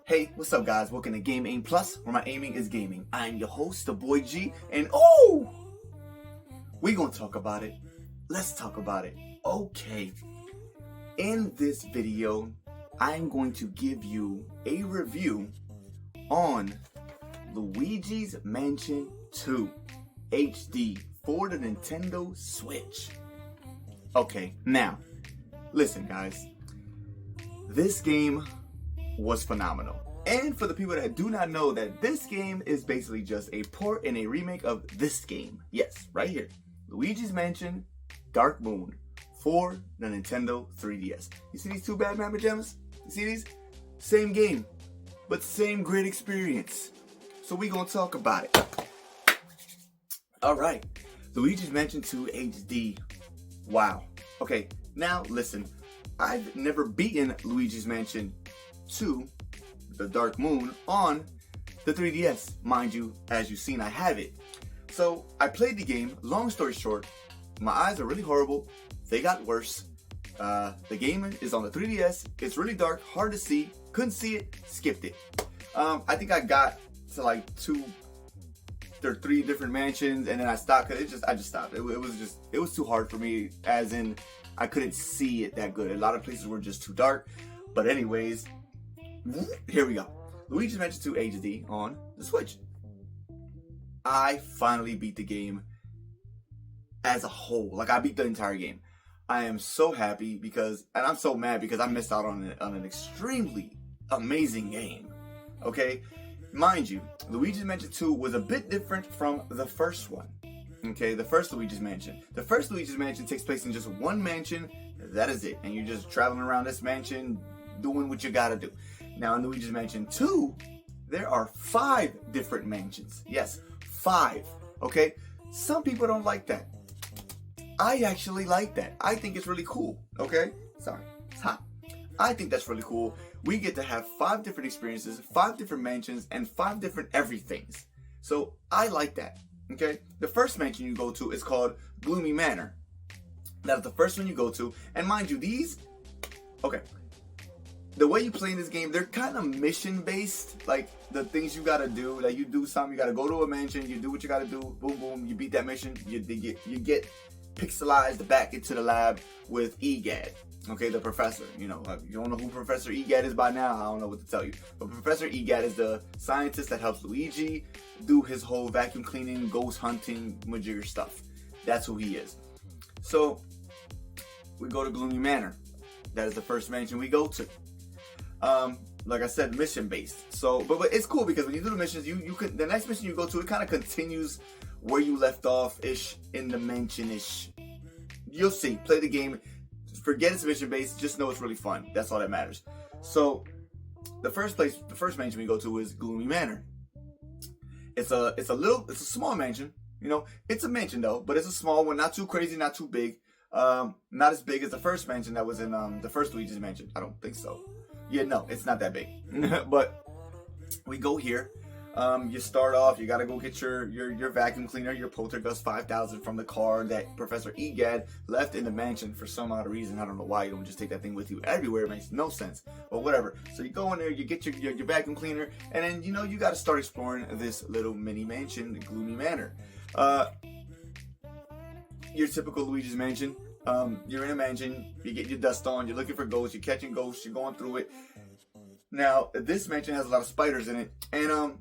Hey, what's up guys? Welcome to Game Aim Plus, where my aiming is gaming. I'm your host, the boy G, and we gonna talk about it. Let's talk about it. Okay. In this video, I'm going to give you a review on Luigi's Mansion 2 HD for the Nintendo Switch. Okay, now, listen guys. This game was phenomenal. And for the people that do not know, that this game is basically just a port and a remake of this game. Yes, right here. Luigi's Mansion Dark Moon for the Nintendo 3DS. You see these two bad mama gems? You see these? Same game, but same great experience. So we gonna talk about it. Alright, Luigi's Mansion 2 HD. Wow. Okay, now listen. I've never beaten Luigi's Mansion 2, the Dark Moon, on the 3DS. Mind you, as you've seen, I have it. So I played the game. Long story short, my eyes are really horrible. They got worse. The game is on the 3DS. It's really dark, hard to see. Couldn't see it, skipped it. I think I got to like 2 or 3 different mansions, and then I stopped because I just stopped. It was too hard for me, as in I couldn't see it that good. A lot of places were just too dark. But anyways, here we go. Luigi's Mansion 2 HD on the Switch. I finally beat the game as a whole. Like, I beat the entire game. I am so happy because, and I'm so mad because I missed out on an extremely amazing game. Okay? Mind you, Luigi's Mansion 2 was a bit different from the first one. Okay, the first Luigi's Mansion. The first Luigi's Mansion takes place in just one mansion. That is it. And you're just traveling around this mansion doing what you gotta do. Now in Luigi's Mansion 2, there are 5 different mansions. Yes, 5. Okay? Some people don't like that. I actually like that. I think it's really cool. Okay? Sorry, it's hot. I think that's really cool. We get to have 5 different experiences, 5 different mansions, and 5 different everythings. So I like that. Okay, the first mansion you go to is called Gloomy Manor. That's the first one you go to. And mind you, the way you play in this game, they're kind of mission based. Like the things you gotta do, like you do something, you gotta go to a mansion, you do what you gotta do, boom, boom, you beat that mission, you get pixelized back into the lab with EGAD. Okay, the professor. You know, if you don't know who Professor EGAD is by now, I don't know what to tell you. But Professor EGAD is the scientist that helps Luigi do his whole vacuum cleaning, ghost hunting, majigger stuff. That's who he is. So, we go to Gloomy Manor. That is the first mansion we go to. Like I said, mission based. So, but it's cool because when you do the missions, you can, the next mission you go to, it kind of continues where you left off ish in the mansion ish. You'll see. Play the game. Forget it's mission based, just know it's really fun. That's all that matters. So the first mansion we go to is Gloomy Manor. It's a small mansion. You know, it's a mansion though, but it's a small one, not too crazy, not too big. Not as big as the first mansion that was in the first Luigi's Mansion. I don't think so. Yeah, no, it's not that big. But we go here. You start off, you gotta go get your vacuum cleaner, your Poltergust 5000 from the car that Professor EGAD left in the mansion for some odd reason. I don't know why you don't just take that thing with you everywhere. It makes no sense, but whatever. So you go in there, you get your vacuum cleaner, and then you know you gotta start exploring this little mini mansion, Gloomy Manor. Your typical Luigi's Mansion. You're in a mansion, you get your dust on, you're looking for ghosts, you're catching ghosts, you're going through it. Now this mansion has a lot of spiders in it, and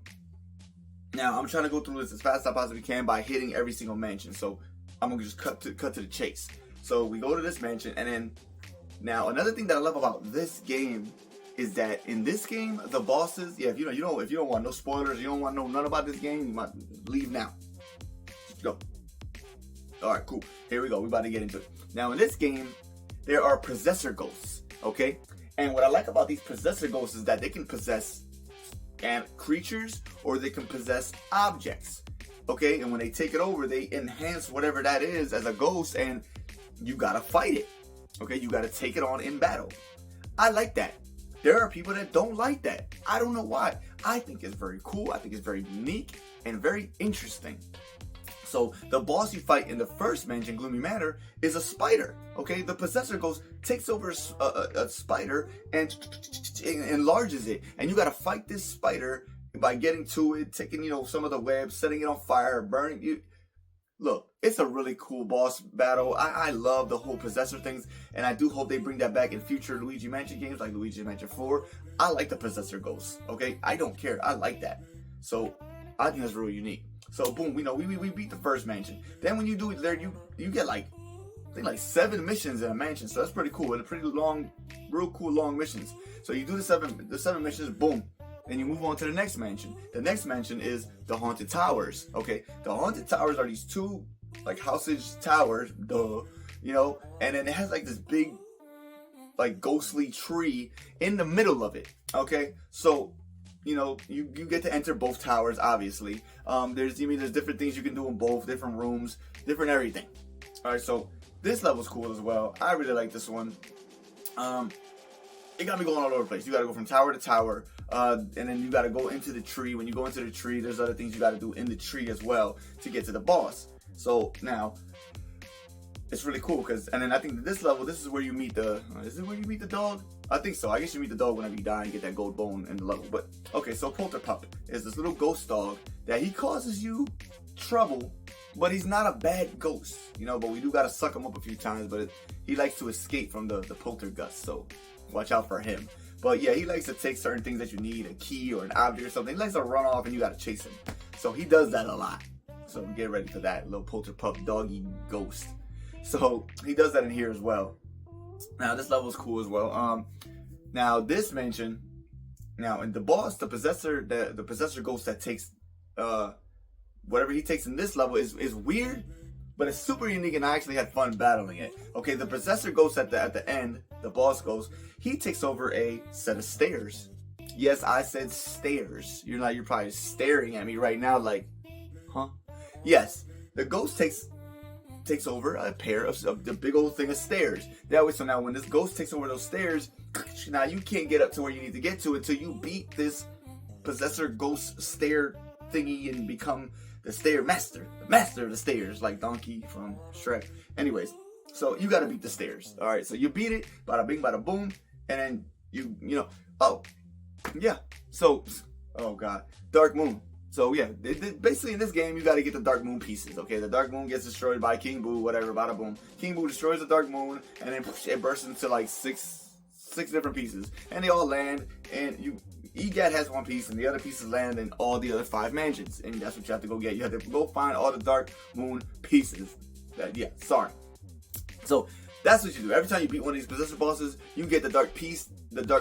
now I'm trying to go through this as fast as I possibly can by hitting every single mansion. So I'm gonna just cut to the chase. So we go to this mansion, and then now another thing that I love about this game is that in this game the bosses, if you don't want no spoilers, you don't want to know none about this game, you might leave now. Just go. All right, cool. Here we go. We're about to get into it. Now in this game, there are possessor ghosts. Okay, and what I like about these possessor ghosts is that they can possess and creatures, or they can possess objects. Okay, and when they take it over, they enhance whatever that is as a ghost, and you gotta fight it. Okay, you gotta take it on in battle. I like that. There are people that don't like that. I don't know why. I think it's very cool. I think it's very unique and very interesting. So the boss you fight in the first mansion, Gloomy Manor, is a spider. Okay, the possessor goes, takes over a spider and enlarges it, and you gotta fight this spider by getting to it, taking some of the webs, setting it on fire, burning you. Look, it's a really cool boss battle. I love the whole possessor things, and I do hope they bring that back in future Luigi Mansion games like Luigi Mansion 4. I like the possessor ghosts. Okay, I don't care. I like that. So I think that's really unique. So boom, we beat the first mansion. Then when you do it there, you get like, I think like 7 missions in a mansion. So that's pretty cool. And a pretty long, real cool long missions. So you do the seven missions, boom. Then you move on to the next mansion. The next mansion is the Haunted Towers. Okay, the Haunted Towers are these 2 like house-ish towers, and then it has like this big, like ghostly tree in the middle of it. Okay, so you get to enter both towers, obviously. There's different things you can do in both, different rooms, different everything. All right, so this level's cool as well. I really like this one. It got me going all over the place. You got to go from tower to tower, and then you got to go into the tree. When you go into the tree, there's other things you got to do in the tree as well to get to the boss. So now, it's really cool and then I think that this level, this is where you meet is it where you meet the dog? I think so. I guess you meet the dog whenever you die and get that gold bone in the level. But okay, so Polterpup is this little ghost dog that he causes you trouble, but he's not a bad ghost, but we do got to suck him up a few times, but he likes to escape from the poltergust, so watch out for him. But yeah, he likes to take certain things that you need, a key or an object or something. He likes to run off and you got to chase him. So he does that a lot. So get ready for that little Polterpup doggy ghost. So he does that in here as well. Now this level is cool as well. Now this mansion, in the boss, the possessor ghost that takes whatever he takes in this level is weird, but it's super unique, and I actually had fun battling it. Okay, the possessor ghost at the end, the boss ghost, he takes over a set of stairs. Yes, I said stairs. You're probably staring at me right now like, huh? Yes, the ghost takes over a pair of the big old thing of stairs. That way, so now when this ghost takes over those stairs, now you can't get up to where you need to get to until you beat this possessor ghost stair thingy and become the stair master, the master of the stairs, like Donkey from Shrek. Anyways, so you gotta beat the stairs. All right, so you beat it, bada bing, bada boom, and then oh god, Dark Moon. So yeah, basically in this game, you got to get the Dark Moon pieces, okay? The Dark Moon gets destroyed by King Boo, whatever, bada boom. King Boo destroys the Dark Moon, and then it bursts into like six different pieces. And they all land, and EGAT has one piece, and the other pieces land in all the other 5 mansions. And that's what you have to go get. You have to go find all the Dark Moon pieces. So that's what you do. Every time you beat one of these possessor bosses, you get the Dark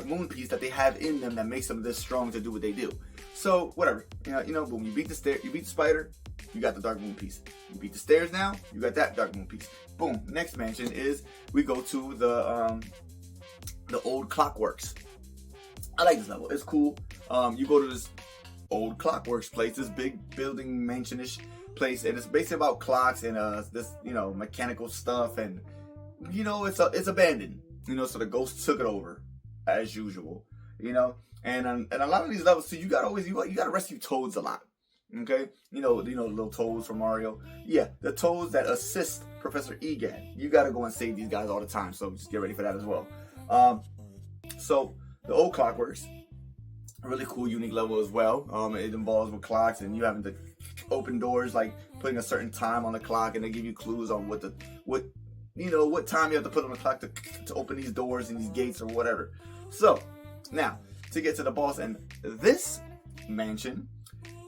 Moon piece that they have in them that makes them this strong to do what they do. So whatever, boom. You beat the spider, you got the Dark Moon piece. You beat the stairs now, you got that Dark Moon piece. Boom. Next mansion is we go to the old Clockworks. I like this level. It's cool. You go to this old Clockworks place, this big building mansionish place, and it's basically about clocks and this mechanical stuff, and it's abandoned. So the ghosts took it over as usual. And a lot of these levels, so you gotta rescue toads a lot. Okay, the little toads from Mario. Yeah, the toads that assist Professor EGAT. You gotta go and save these guys all the time. So just get ready for that as well. So the old Clockworks, a really cool, unique level as well. It involves with clocks and you having to open doors, like putting a certain time on the clock, and they give you clues on what time you have to put on the clock to open these doors and these gates or whatever. So now, to get to the boss in this mansion,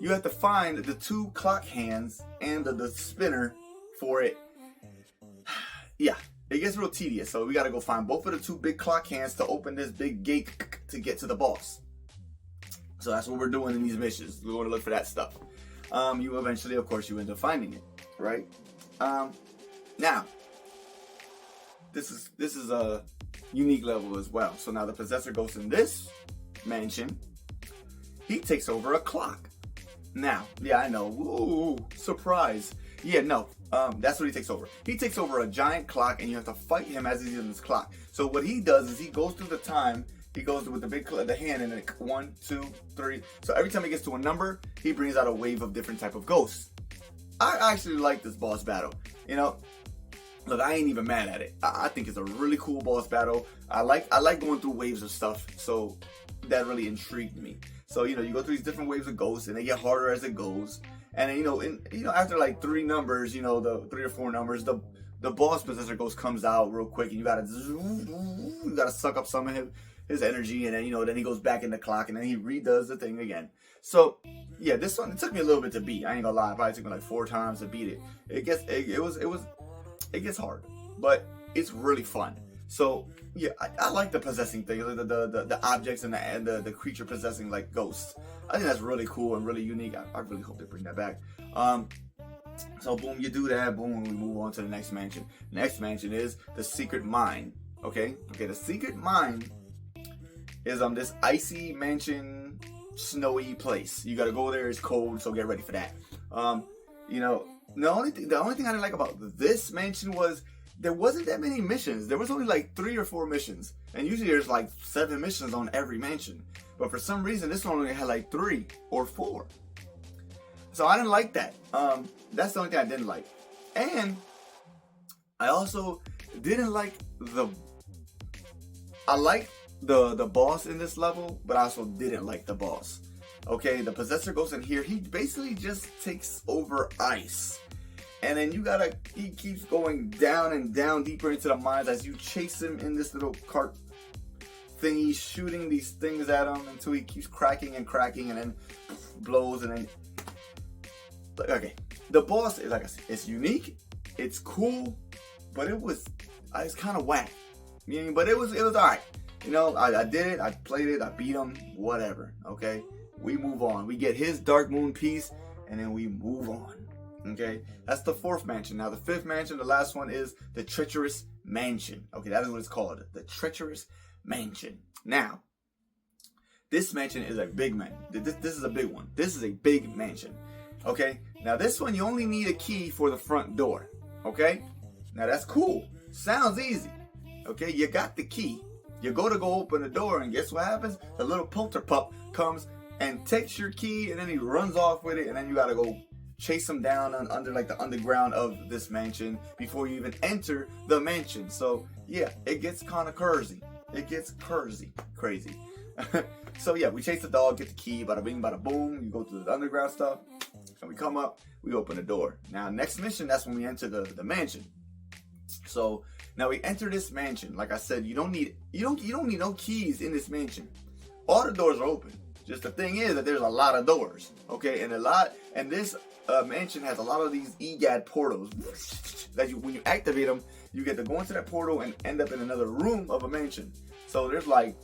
you have to find the 2 clock hands and the spinner for it. Yeah, it gets real tedious, so we gotta go find both of the 2 big clock hands to open this big gate to get to the boss. So that's what we're doing in these missions. We want to look for that stuff. You eventually, of course, you end up finding it, right? Now, this is a unique level as well. So now the possessor ghost in this mansion, he takes over a clock. Now, yeah, I know. Ooh, surprise. Yeah, no. That's what he takes over. He takes over a giant clock, and you have to fight him as he's in this clock. So what he does is he goes through the time. He goes with the hand, and then 1, 2, 3. So every time he gets to a number, he brings out a wave of different type of ghosts. I actually like this boss battle. You know, look, I ain't even mad at it. I think it's a really cool boss battle. I like going through waves of stuff, so that really intrigued me. So you know, you go through these different waves of ghosts, and they get harder as it goes. And then, after like 3 numbers, the 3 or 4 numbers, the boss possessor ghost comes out real quick, and you gotta suck up some of his energy, and then then he goes back in the clock, and then he redoes the thing again. So yeah, this one, it took me a little bit to beat. I ain't gonna lie, it probably took me like 4 times to beat it. It gets hard, but it's really fun. So yeah, I like the possessing thing, the objects and the creature possessing like ghosts. I think that's really cool and really unique. I really hope they bring that back. So boom, you do that, boom, we move on to the next mansion. Next mansion is the secret mine. Okay, the secret mine is this icy mansion, snowy place. You gotta go there, it's cold, so get ready for that. The only thing I didn't like about this mansion was there wasn't that many missions. There was only like 3 or 4 missions. And usually there's like 7 missions on every mansion. But for some reason, this one only had like 3 or 4. So I didn't like that. That's the only thing I didn't like. And I also didn't like I liked the boss in this level, but I also didn't like the boss. Okay, the possessor goes in here. He basically just takes over ice. And then he keeps going down and down deeper into the mines as you chase him in this little cart thingy, shooting these things at him until he keeps cracking and cracking and then blows and then... Okay, the boss, like I said, it's unique, it's cool, but it's kind of whack. But it was alright. I did it, I played it, I beat him, whatever, okay? We move on. We get his Dark Moon piece, and then we move on. Okay, that's the 4th mansion. Now the 5th mansion, the last one, is the Treacherous Mansion. Okay, that is what it's called, the Treacherous Mansion. Now, this mansion is a big man. This is a big one. This is a big mansion. Okay, now this one, you only need a key for the front door. Okay, now that's cool. Sounds easy. Okay, you got the key. You go open the door, and guess what happens? The little polterpup comes and takes your key, and then he runs off with it, and then you gotta go chase him down under like the underground of this mansion before you even enter the mansion. So yeah, it gets kind of crazy. It gets crazy. So yeah, we chase the dog, get the key, bada bing, bada boom. You go through the underground stuff, and we come up, we open the door. Now next mission, that's when we enter the mansion. So now we enter this mansion. Like I said, you don't need no keys in this mansion. All the doors are open. Just the thing is that there's a lot of doors, okay, and this mansion has a lot of these EGAD portals that when you activate them, you get to go into that portal and end up in another room of a mansion. So there's like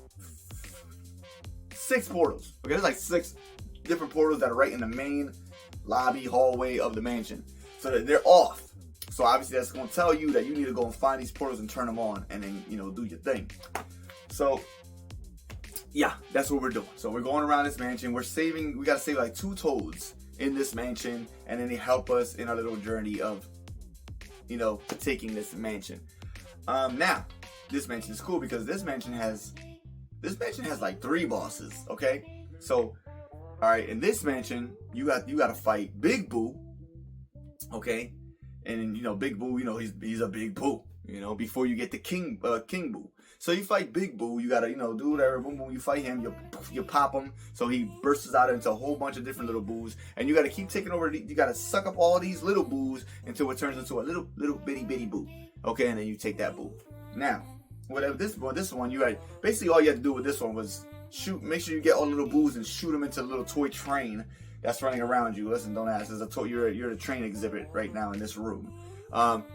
6 portals. Okay, there's like 6 different portals that are right in the main lobby hallway of the mansion. So they're off. So obviously that's going to tell you that you need to go and find these portals and turn them on, and then do your thing. So yeah, that's what we're doing. So we're going around this mansion. We got to save like 2 toads in this mansion, and then they help us in our little journey of, taking this mansion. Now, this mansion is cool because this mansion has like 3 bosses. Okay, so all right, in this mansion you got to fight Big Boo. Okay, and Big Boo, he's a big boo. Before you get to King Boo. So you fight Big Boo, you gotta, do whatever, boom, boom, you fight him, you pop him, so he bursts out into a whole bunch of different little boos, and you gotta keep taking over, you gotta suck up all these little boos until it turns into a little bitty boo, okay, and then you take that boo. Now, whatever this one, basically all you had to do with this one was make sure you get all the little boos and shoot them into a little toy train that's running around you. Listen, don't ask, you're at a train exhibit right now in this room.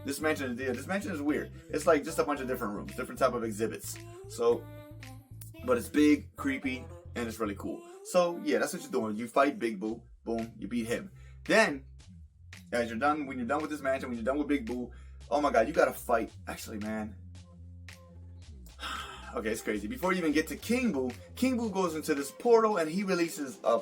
This mansion is weird. It's like just a bunch of different rooms, different type of exhibits. So, but it's big, creepy, and it's really cool. So yeah, that's what you're doing. You fight Big Boo, boom, you beat him. Then, when you're done with this mansion, when you're done with Big Boo, oh my God, you gotta fight. Actually, man. Okay, it's crazy. Before you even get to King Boo goes into this portal and he releases a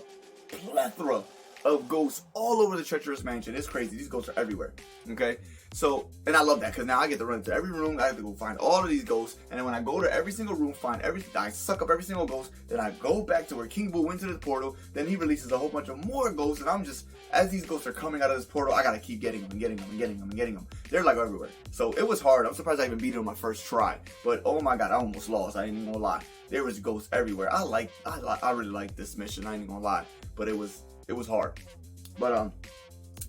plethora of ghosts all over the treacherous mansion. It's crazy. These ghosts are everywhere. Okay? So, and I love that because now I get to run into every room. I have to go find all of these ghosts. And then when I go to every single room, find everything, I suck up every single ghost. Then I go back to where King Boo went to the portal. Then he releases a whole bunch of more ghosts. And I'm just, as these ghosts are coming out of this portal, I got to keep getting them and getting them and getting them and getting them. They're like everywhere. So it was hard. I'm surprised I even beat it on my first try. But oh my God, I almost lost. I ain't even gonna lie. There was ghosts everywhere. I really like this mission. I ain't gonna lie. But it was hard. But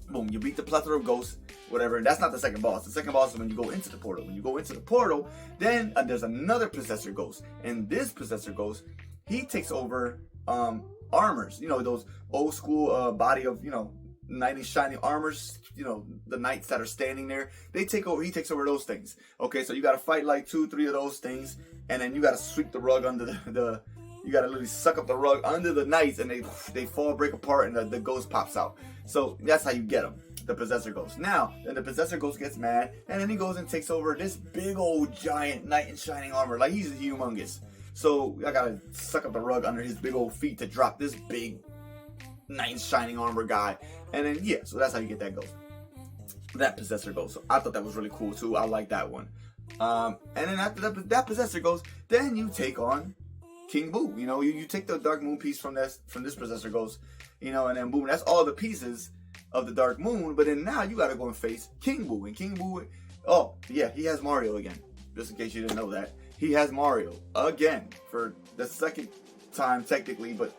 boom, you beat the plethora of ghosts, whatever. And that's not the second boss. The second boss is when you go into the portal. When you go into the portal, then there's another possessor ghost. And this possessor ghost, he takes over armors. You know, those old school body of, you know, knight in shining armors. You know, the knights that are standing there. They take over. He takes over those things. Okay, so you got to fight like 2-3 of those things. And then you got to sweep the rug under the you gotta literally suck up the rug under the knights, and they fall, break apart, and the ghost pops out. So that's how you get them, the possessor ghost. Now, then the possessor ghost gets mad, and then he goes and takes over this big old giant knight in shining armor. Like, he's humongous. So I gotta suck up the rug under his big old feet to drop this big knight in shining armor guy. And then, yeah, so that's how you get that ghost. That possessor ghost. So I thought that was really cool too. I like that one. And then after that possessor ghost, then you take on King Boo. You know, you take the Dark Moon piece from this possessor ghost, you know, and then boom, that's all the pieces of the Dark Moon. But then now you gotta go and face King Boo. And King Boo, oh yeah, he has Mario again. Just in case you didn't know that. He has Mario again for the second time technically, but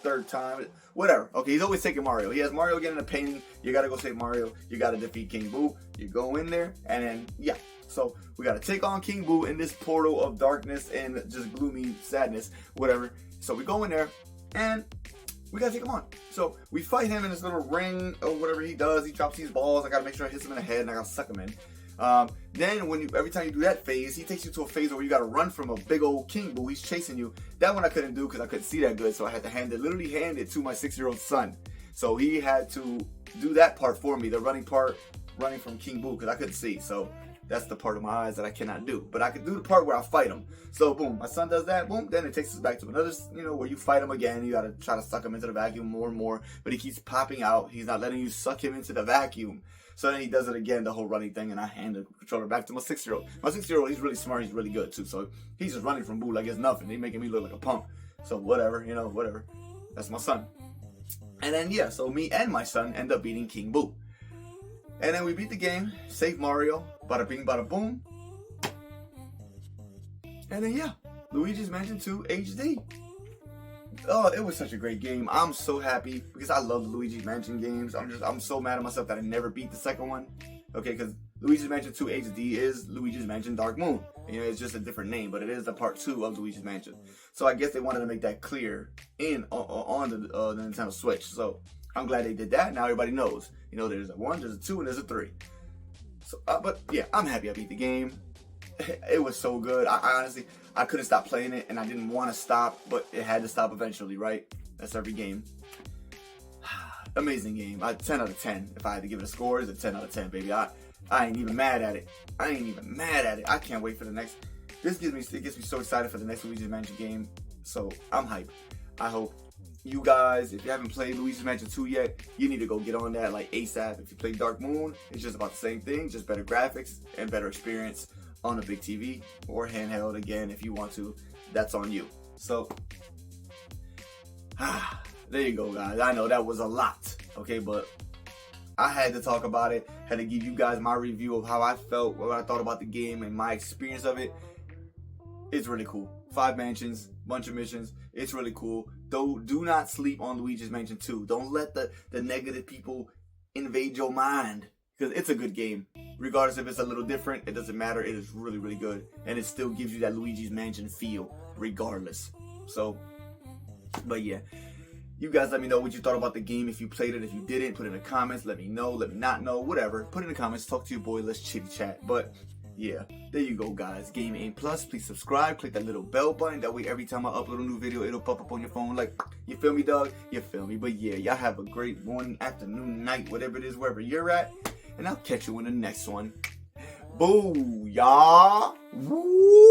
third time, whatever. Okay, he's always taking Mario. He has Mario again in a painting. You gotta go save Mario. You gotta defeat King Boo. You go in there, and then yeah. So we gotta take on King Boo in this portal of darkness and just gloomy sadness, whatever. So we go in there, and we gotta take him on. So we fight him in this little ring or whatever he does. He drops these balls. I gotta make sure I hit him in the head, and I gotta suck him in. Then every time you do that phase, he takes you to a phase where you gotta run from a big old King Boo. He's chasing you. That one I couldn't do because I couldn't see that good, so I had to literally hand it to my 6-year-old son. So he had to do that part for me, the running part, running from King Boo, because I couldn't see. So that's the part of my eyes that I cannot do. But I could do the part where I fight him. So boom, my son does that, boom, then it takes us back to another, you know, where you fight him again. You gotta try to suck him into the vacuum more and more, but he keeps popping out. He's not letting you suck him into the vacuum. So then he does it again, the whole running thing, and I hand the controller back to my 6-year-old. My 6-year-old, he's really smart, he's really good too. So he's just running from Boo like it's nothing. He's making me look like a punk. So whatever, you know, whatever. That's my son. And then yeah, so me and my son end up beating King Boo. And then we beat the game, save Mario, bada bing, bada boom. And then yeah, Luigi's Mansion 2 HD. Oh, it was such a great game. I'm so happy because I love the Luigi's Mansion games. I'm so mad at myself that I never beat the second one. Okay, because Luigi's Mansion 2 HD is Luigi's Mansion Dark Moon. You know, it's just a different name, but it is the part 2 of Luigi's Mansion. So I guess they wanted to make that clear on the Nintendo Switch. So I'm glad they did that. Now everybody knows. You know, there's a 1, there's a 2, and there's a 3. So, but yeah, I'm happy I beat the game. It was so good. I honestly, I couldn't stop playing it, and I didn't want to stop, but it had to stop eventually, right? That's every game. Amazing game. 10 out of 10. If I had to give it a score, it's a 10 out of 10, baby. I ain't even mad at it. I can't wait for the next. It gets me so excited for the next Luigi's Mansion game. So I'm hyped. I hope you guys, if you haven't played Luigi's Mansion 2 yet, you need to go get on that like ASAP. If you play Dark Moon, it's just about the same thing, just better graphics and better experience on a big TV or handheld again if you want to. That's on you. So, there you go, guys. I know that was a lot, okay, but I had to talk about it. Had to give you guys my review of how I felt, what I thought about the game, and my experience of it. It's really cool. 5 mansions, bunch of missions. It's really cool. Though, do not sleep on Luigi's Mansion 2. Don't let the negative people invade your mind, because it's a good game. Regardless if it's a little different, it doesn't matter. It is really, really good. And it still gives you that Luigi's Mansion feel, regardless. So, but yeah. You guys let me know what you thought about the game. If you played it, if you didn't, put it in the comments. Let me know, let me not know, whatever. Put it in the comments, talk to your boy, let's chitty chat. But yeah, there you go, guys. Game Aim Plus. Please subscribe, click that little bell button. That way every time I upload a new video, it'll pop up on your phone. Like, you feel me, dog? You feel me? But yeah, y'all have a great morning, afternoon, night, whatever it is, wherever you're at. And I'll catch you in the next one. Booyah! Woo!